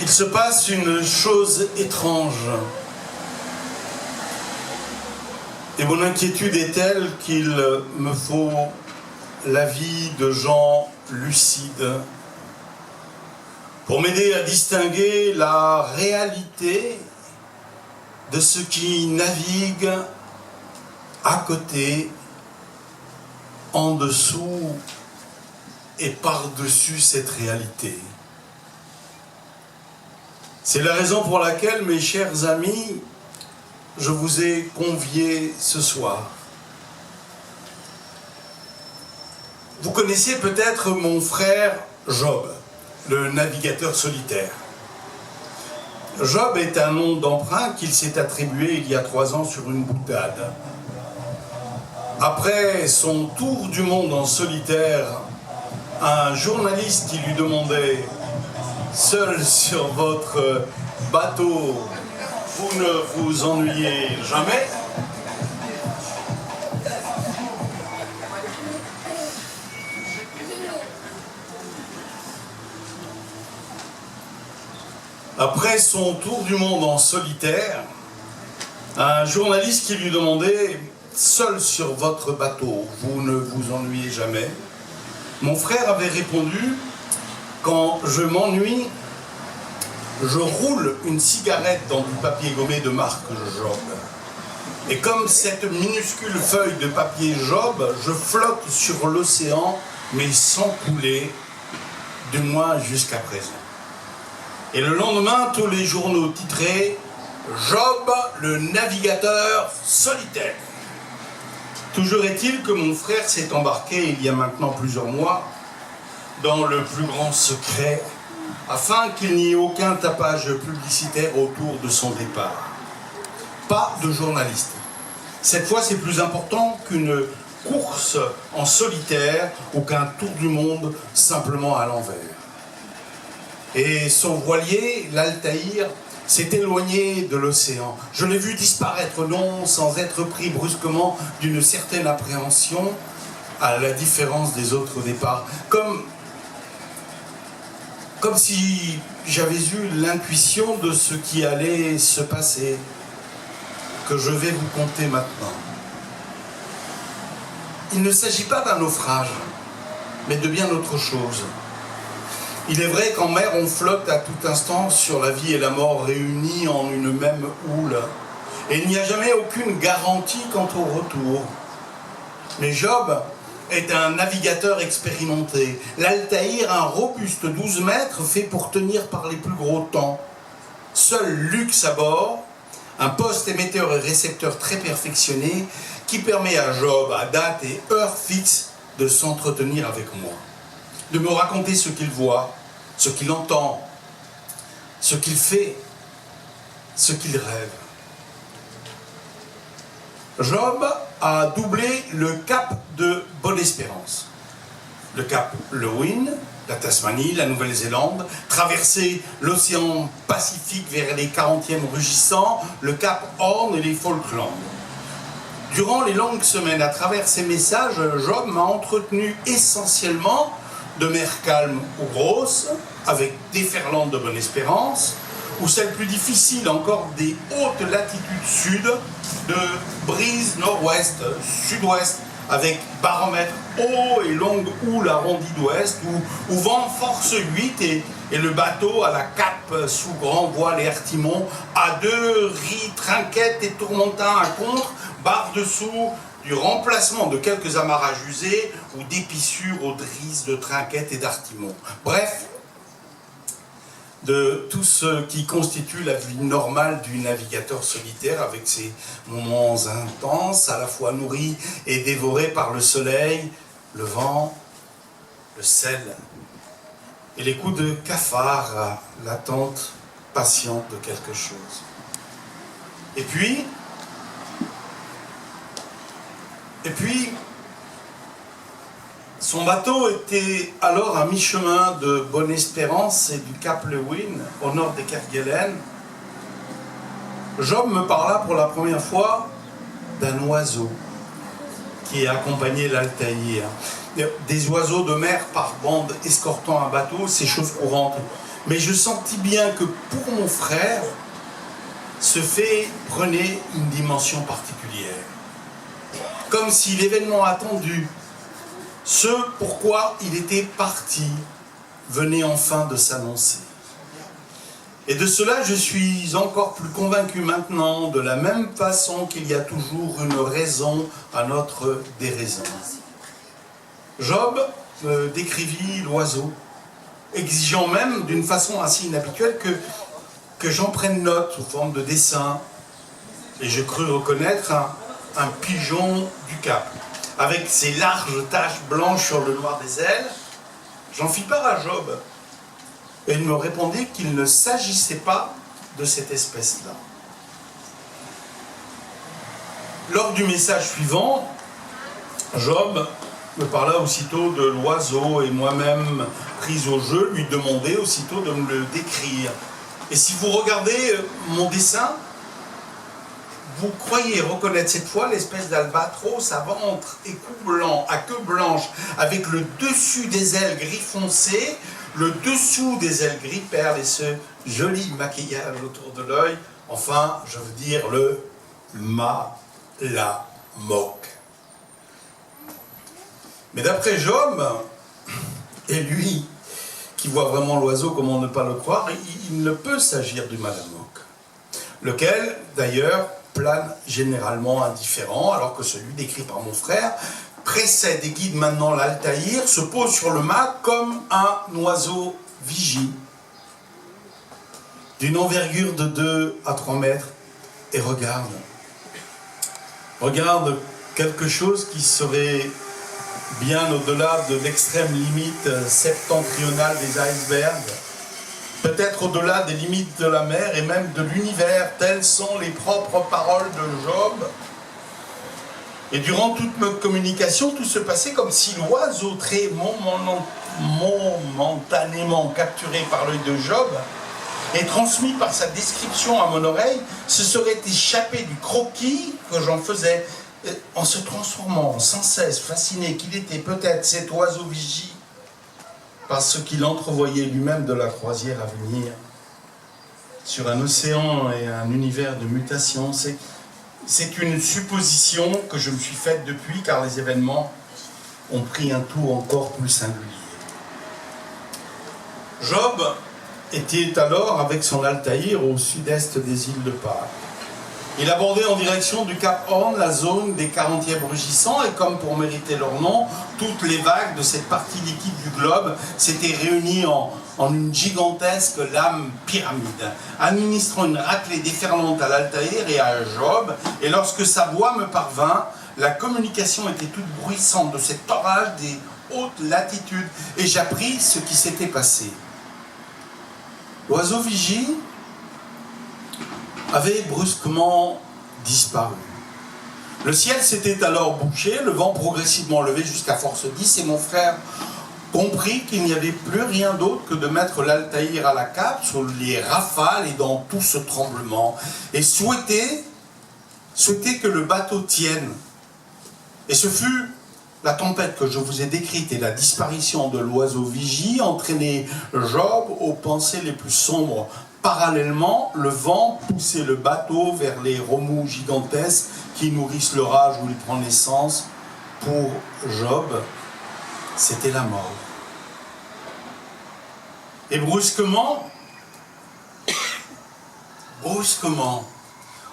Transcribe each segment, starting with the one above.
Il se passe une chose étrange. Et mon inquiétude est telle qu'il me faut l'avis de gens lucides pour m'aider à distinguer la réalité de ce qui navigue à côté, en dessous et par-dessus cette réalité. C'est la raison pour laquelle, mes chers amis, je vous ai conviés ce soir. Vous connaissez peut-être mon frère Job, le navigateur solitaire. Job est un nom d'emprunt qu'il s'est attribué il y a 3 ans sur une boutade. Après son tour du monde en solitaire, un journaliste qui lui demandait « Seul sur votre bateau, vous ne vous ennuyez jamais ?» Après son tour du monde en solitaire, un journaliste qui lui demandait « Seul sur votre bateau, vous ne vous ennuyez jamais ?» Mon frère avait répondu « Quand je m'ennuie, je roule une cigarette dans du papier gommé de marque Job. Et comme cette minuscule feuille de papier Job, je flotte sur l'océan, mais sans couler, du moins jusqu'à présent. » Et le lendemain, tous les journaux titraient « Job, le navigateur solitaire ». Toujours est-il que mon frère s'est embarqué il y a maintenant plusieurs mois dans le plus grand secret afin qu'il n'y ait aucun tapage publicitaire autour de son départ. Pas de journaliste. Cette fois, c'est plus important qu'une course en solitaire ou qu'un tour du monde simplement à l'envers. Et son voilier, l'Altaïr, s'est éloigné de l'océan. Je l'ai vu disparaître, non sans être pris brusquement d'une certaine appréhension, à la différence des autres départs. Comme si j'avais eu l'intuition de ce qui allait se passer, que je vais vous conter maintenant. Il ne s'agit pas d'un naufrage, mais de bien autre chose. Il est vrai qu'en mer, on flotte à tout instant sur la vie et la mort réunies en une même houle. Et il n'y a jamais aucune garantie quant au retour. Mais Job est un navigateur expérimenté. L'Altaïr, un robuste 12 mètres, fait pour tenir par les plus gros temps. Seul luxe à bord, un poste émetteur et récepteur très perfectionné qui permet à Job, à date et heure fixe, de s'entretenir avec moi. De me raconter ce qu'il voit, ce qu'il entend, ce qu'il fait, ce qu'il rêve. Job a doublé le cap de Bonne-Espérance, le cap Lewin, la Tasmanie, la Nouvelle-Zélande, traversé l'océan Pacifique vers les 40e rugissants, le cap Horn et les Falklands. Durant les longues semaines, à travers ces messages, Job m'a entretenu essentiellement de mer calme ou grosse, avec déferlante de Bonne-Espérance, ou celle plus difficile encore des hautes latitudes sud, de brise nord-ouest, sud-ouest, avec baromètre haut et longue houle arrondie d'ouest, ou vent force 8 et le bateau à la cape sous grand voile et artimon, à 2 ris, trinquettes et tourmentins à contre, barre dessous, du remplacement de quelques amarrages usés ou d'épissures aux drisses de trinquettes et d'artimons. Bref, de tout ce qui constitue la vie normale du navigateur solitaire avec ses moments intenses, à la fois nourris et dévorés par le soleil, le vent, le sel et les coups de cafard à l'attente patiente de quelque chose. Et puis, son bateau était alors à mi-chemin de Bonne-Espérance et du Cap Lewin, au nord des Kerguelen. Job me parla pour la première fois d'un oiseau qui accompagnait l'Altaïr. Des oiseaux de mer par bande escortant un bateau, c'est chose courante. Mais je sentis bien que pour mon frère, ce fait prenait une dimension particulière. Comme si l'événement attendu, ce pourquoi il était parti, venait enfin de s'annoncer. Et de cela, je suis encore plus convaincu maintenant, de la même façon qu'il y a toujours une raison à notre déraison. Job décrivit l'oiseau, exigeant même d'une façon assez inhabituelle que j'en prenne note sous forme de dessin. Et je crus reconnaître un pigeon du Cap, avec ses larges taches blanches sur le noir des ailes. J'en fis part à Job, et il me répondit qu'il ne s'agissait pas de cette espèce-là. Lors du message suivant, Job me parla aussitôt de l'oiseau, et moi-même, pris au jeu, lui demandai aussitôt de me le décrire. Et si vous regardez mon dessin, vous croyez reconnaître cette fois l'espèce d'albatros à ventre et cou blanc, à queue blanche, avec le dessus des ailes gris foncé, le dessous des ailes gris perle et ce joli maquillage autour de l'œil. Enfin, je veux dire le Malamoc. Mais d'après Job, et lui qui voit vraiment l'oiseau, comment ne pas le croire, il ne peut s'agir du Malamoc, lequel d'ailleurs plane généralement indifférent, alors que celui décrit par mon frère précède et guide maintenant l'Altaïr, se pose sur le mât comme un oiseau vigie, d'une envergure de 2 à 3 mètres, et regarde quelque chose qui serait bien au-delà de l'extrême limite septentrionale des icebergs, peut-être au-delà des limites de la mer et même de l'univers, telles sont les propres paroles de Job. Et durant toute notre communication, tout se passait comme si l'oiseau très momentanément capturé par l'œil de Job et transmis par sa description à mon oreille, se serait échappé du croquis que j'en faisais, en se transformant sans cesse, fasciné qu'il était peut-être cet oiseau vigie, parce qu'il entrevoyait lui-même de la croisière à venir, sur un océan et un univers de mutation. C'est une supposition que je me suis faite depuis, car les événements ont pris un tour encore plus singulier. Job était alors avec son Altaïr au sud-est des îles de Pâques. Il abordait en direction du Cap Horn la zone des 40e rugissants, et comme pour mériter leur nom, toutes les vagues de cette partie liquide du globe s'étaient réunies en une gigantesque lame pyramide, administrant une raclée déferlante à l'Altaïr et à Job, et lorsque sa voix me parvint, la communication était toute bruissante de cet orage des hautes latitudes, et j'appris ce qui s'était passé. L'oiseau vigie avait brusquement disparu. Le ciel s'était alors bouché, le vent progressivement levé jusqu'à force 10, et mon frère comprit qu'il n'y avait plus rien d'autre que de mettre l'Altaïr à la cape sur les rafales et dans tout ce tremblement, et souhaitait que le bateau tienne. Et ce fut la tempête que je vous ai décrite et la disparition de l'oiseau vigie entraînait Job aux pensées les plus sombres. Parallèlement, le vent poussait le bateau vers les remous gigantesques qui nourrissent l'orage où il prend naissance. Pour Job, c'était la mort. Et brusquement,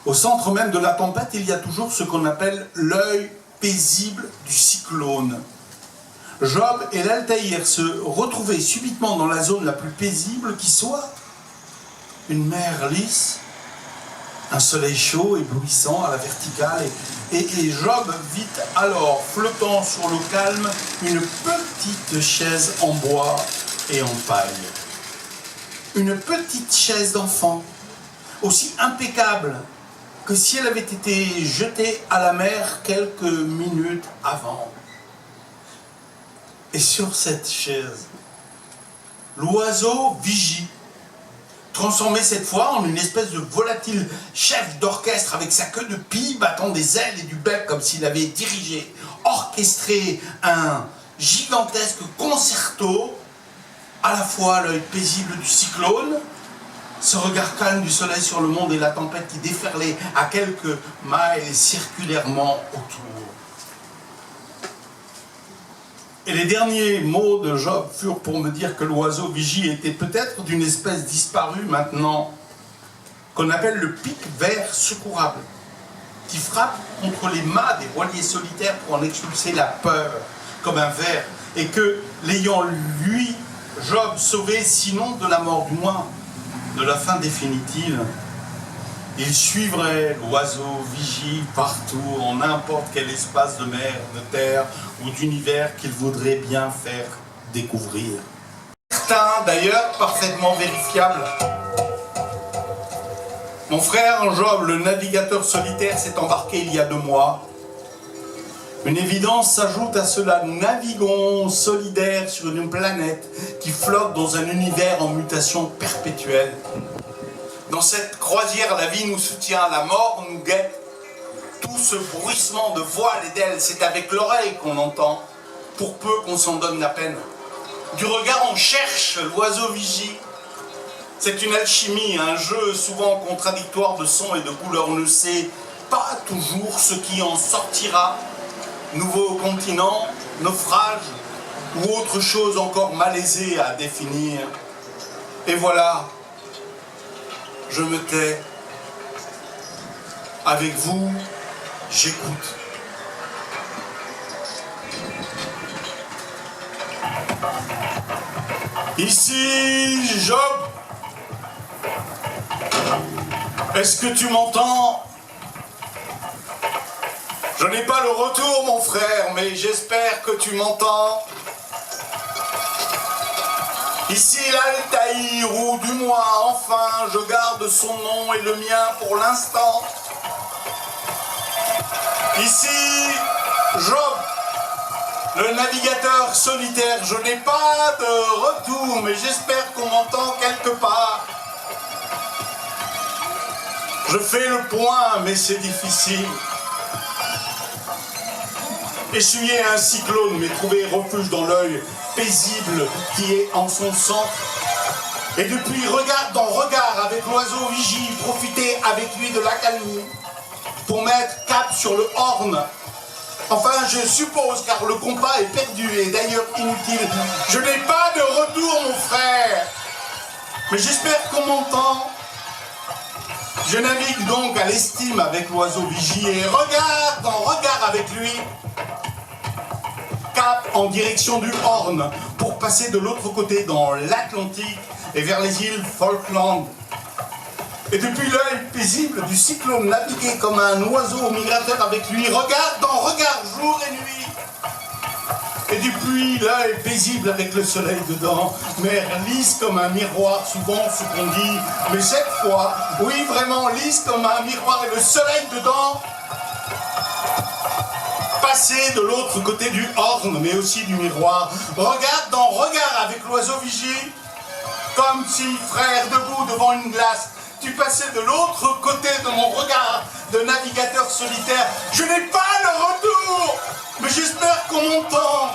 au centre même de la tempête, il y a toujours ce qu'on appelle l'œil paisible du cyclone. Job et l'Altaïr se retrouvaient subitement dans la zone la plus paisible qui soit. Une mer lisse, un soleil chaud, éblouissant à la verticale, et Job vit alors, flottant sur l'eau calme, une petite chaise en bois et en paille. Une petite chaise d'enfant, aussi impeccable que si elle avait été jetée à la mer quelques minutes avant. Et sur cette chaise, l'oiseau vigie, transformé cette fois en une espèce de volatile chef d'orchestre avec sa queue de pie battant des ailes et du bec comme s'il avait dirigé, orchestré un gigantesque concerto, à la fois l'œil paisible du cyclone, ce regard calme du soleil sur le monde et la tempête qui déferlait à quelques miles circulairement autour. Et les derniers mots de Job furent pour me dire que l'oiseau vigie était peut-être d'une espèce disparue maintenant, qu'on appelle le pic vert secourable, qui frappe contre les mâts des voiliers solitaires pour en expulser la peur, comme un ver, et que, l'ayant lui, Job sauvé, sinon de la mort, du moins de la fin définitive, il suivrait l'oiseau vigie partout, en n'importe quel espace de mer, de terre ou d'univers qu'il voudrait bien faire découvrir. Certains, d'ailleurs, parfaitement vérifiables. Mon frère Job, le navigateur solitaire, s'est embarqué il y a 2 mois. Une évidence s'ajoute à cela, nous naviguons solidaires sur une planète qui flotte dans un univers en mutation perpétuelle. Dans cette croisière, la vie nous soutient, la mort nous guette. Tout ce bruissement de voiles et d'ailes, c'est avec l'oreille qu'on entend, pour peu qu'on s'en donne la peine. Du regard, on cherche l'oiseau vigie. C'est une alchimie, un jeu souvent contradictoire de sons et de couleurs. On ne sait pas toujours ce qui en sortira. Nouveau continent, naufrage ou autre chose encore malaisée à définir. Et voilà, je me tais. Avec vous, j'écoute. Ici, Job. Est-ce que tu m'entends ? Je n'ai pas le retour, mon frère, mais j'espère que tu m'entends. Ici l'Altaïr, ou du moins, enfin, je garde son nom et le mien pour l'instant. Ici, Job, le navigateur solitaire. Je n'ai pas de retour, mais j'espère qu'on m'entend quelque part. Je fais le point, mais c'est difficile. Essuyer un cyclone, mais trouver refuge dans l'œil paisible qui est en son centre. Et depuis regard dans regard avec l'oiseau vigie, profiter avec lui de l'accalmie pour mettre cap sur le Horn. Enfin, je suppose, car le compas est perdu et d'ailleurs inutile. Je n'ai pas de retour, mon frère. Mais j'espère qu'on m'entend. Je navigue donc à l'estime avec l'oiseau vigie et regard dans regard avec lui. Cap en direction du Horn pour passer de l'autre côté dans l'Atlantique et vers les îles Falkland. Et depuis l'œil paisible du cyclone, naviguer comme un oiseau migrateur avec lui, regard dans regard, jour et nuit. Et depuis l'œil paisible avec le soleil dedans, mer lisse comme un miroir, souvent ce qu'on dit, mais cette fois, oui vraiment lisse comme un miroir et le soleil dedans. Passer de l'autre côté du Horn, mais aussi du miroir, regard dans regard avec l'oiseau vigie, comme si, frère, debout devant une glace, tu passais de l'autre côté de mon regard de navigateur solitaire. Je n'ai pas le retour, mais j'espère qu'on m'entend.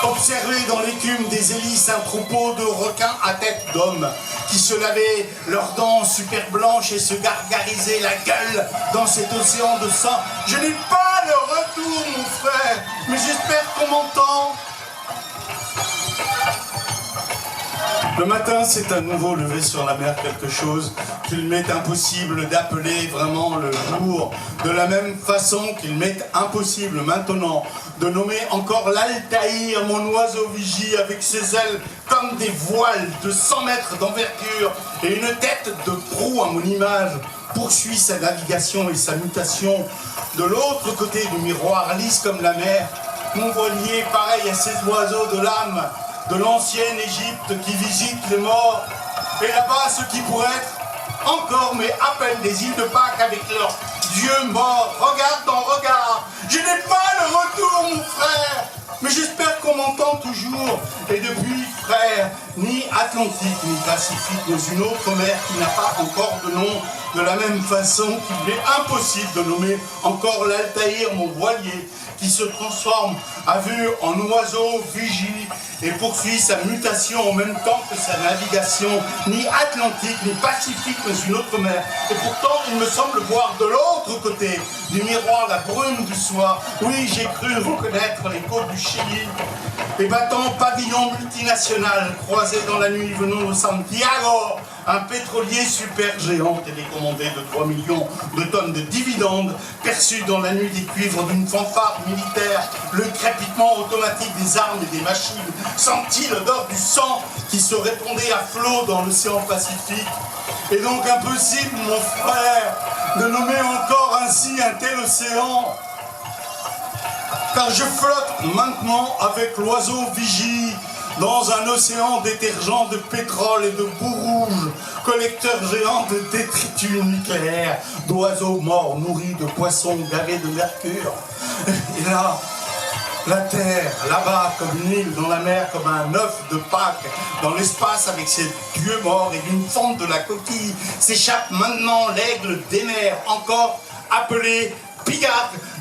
Observer dans l'écume des hélices un troupeau de requins à tête d'homme qui se lavaient leurs dents super blanches et se gargarisaient la gueule dans cet océan de sang. Je n'ai pas le retour, mon frère, mais j'espère qu'on m'entend. Le matin, c'est à nouveau lever sur la mer quelque chose qu'il m'est impossible d'appeler vraiment le jour, de la même façon qu'il m'est impossible maintenant de nommer encore l'Altaïr, mon oiseau vigie avec ses ailes comme des voiles de 100 mètres d'envergure et une tête de proue à mon image, poursuit sa navigation et sa mutation de l'autre côté du miroir, lisse comme la mer, mon voilier pareil à ces oiseaux de l'âme, de l'ancienne Égypte qui visite les morts, et là-bas ce qui pourrait être encore, mais à peine des îles de Pâques avec leurs dieux morts, regard dans regard. Je n'ai pas le retour, mon frère, mais j'espère qu'on m'entend toujours. Et depuis, frère, ni Atlantique ni Pacifique, mais une autre mer qui n'a pas encore de nom, de la même façon qu'il est impossible de nommer encore l'Altaïr, mon voilier, qui se transforme à vue en oiseau vigie et poursuit sa mutation en même temps que sa navigation, ni Atlantique, ni Pacifique, mais une autre mer. Et pourtant, il me semble voir de l'autre côté du miroir la brume du soir. Oui, j'ai cru reconnaître les côtes du Chili, et battant pavillon multinational, croisé dans la nuit venant de Santiago, un pétrolier super géant télécommandé de 3 millions de tonnes de dividendes, perçu dans la nuit des cuivres d'une fanfare militaire, le crépitement automatique des armes et des machines, senti l'odeur du sang qui se répandait à flot dans l'océan Pacifique. Et donc impossible, mon frère, de nommer encore ainsi un tel océan, car je flotte maintenant avec l'oiseau vigie dans un océan détergent de pétrole et de boue rouge, collecteur géant de détritus nucléaires, d'oiseaux morts nourris de poissons gavés de mercure. Et là, la terre, là-bas, comme une île dans la mer, comme un œuf de Pâques, dans l'espace avec ses dieux morts, et d'une fente de la coquille, s'échappe maintenant l'aigle des mers, encore appelé Pigalle.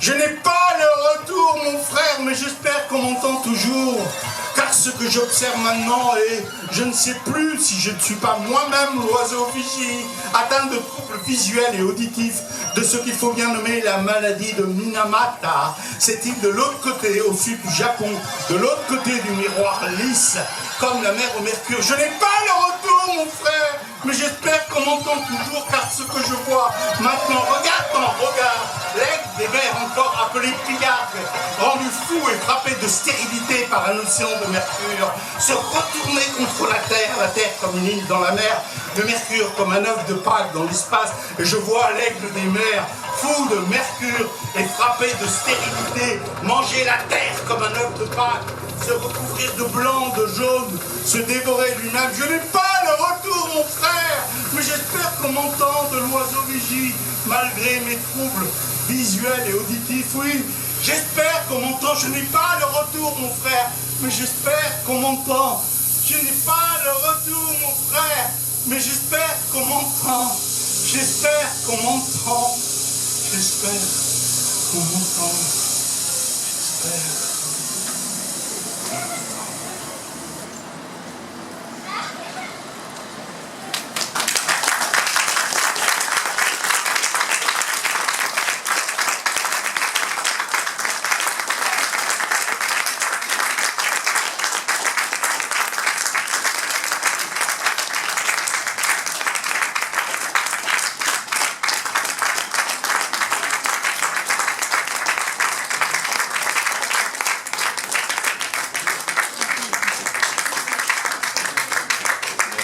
Je n'ai pas le retour, mon frère, mais j'espère qu'on m'entend toujours. Car ce que j'observe maintenant est, je ne sais plus si je ne suis pas moi-même l'oiseau vigie, atteint de troubles visuels et auditifs, de ce qu'il faut bien nommer la maladie de Minamata, cette île de l'autre côté, au sud du Japon, de l'autre côté du miroir lisse, comme la mer au mercure. Je n'ai pas le retour, mon frère, mais j'espère qu'on m'entend toujours, car ce que je vois maintenant, regarde ton regard, l'aigle des mers encore appelé Pigalle, rendu fou et frappé de stérilité par un océan de mercure, se retourner contre la terre comme une île dans la mer, le mercure comme un œuf de Pâques dans l'espace, et je vois l'aigle des mers, fou de mercure et frappé de stérilité, manger la terre comme un œuf de Pâques, se recouvrir de blanc, de jaune, se dévorer lui-même. Je n'ai pas le retour, mon frère, mais j'espère qu'on m'entend de l'oiseau vigie, malgré mes troubles visuels et auditifs. Oui, j'espère qu'on m'entend. Je n'ai pas le retour, mon frère, mais j'espère qu'on m'entend. Je n'ai pas le retour, mon frère, mais j'espère qu'on m'entend. J'espère qu'on m'entend. J'espère qu'on m'entend. J'espère.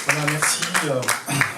Voilà, merci.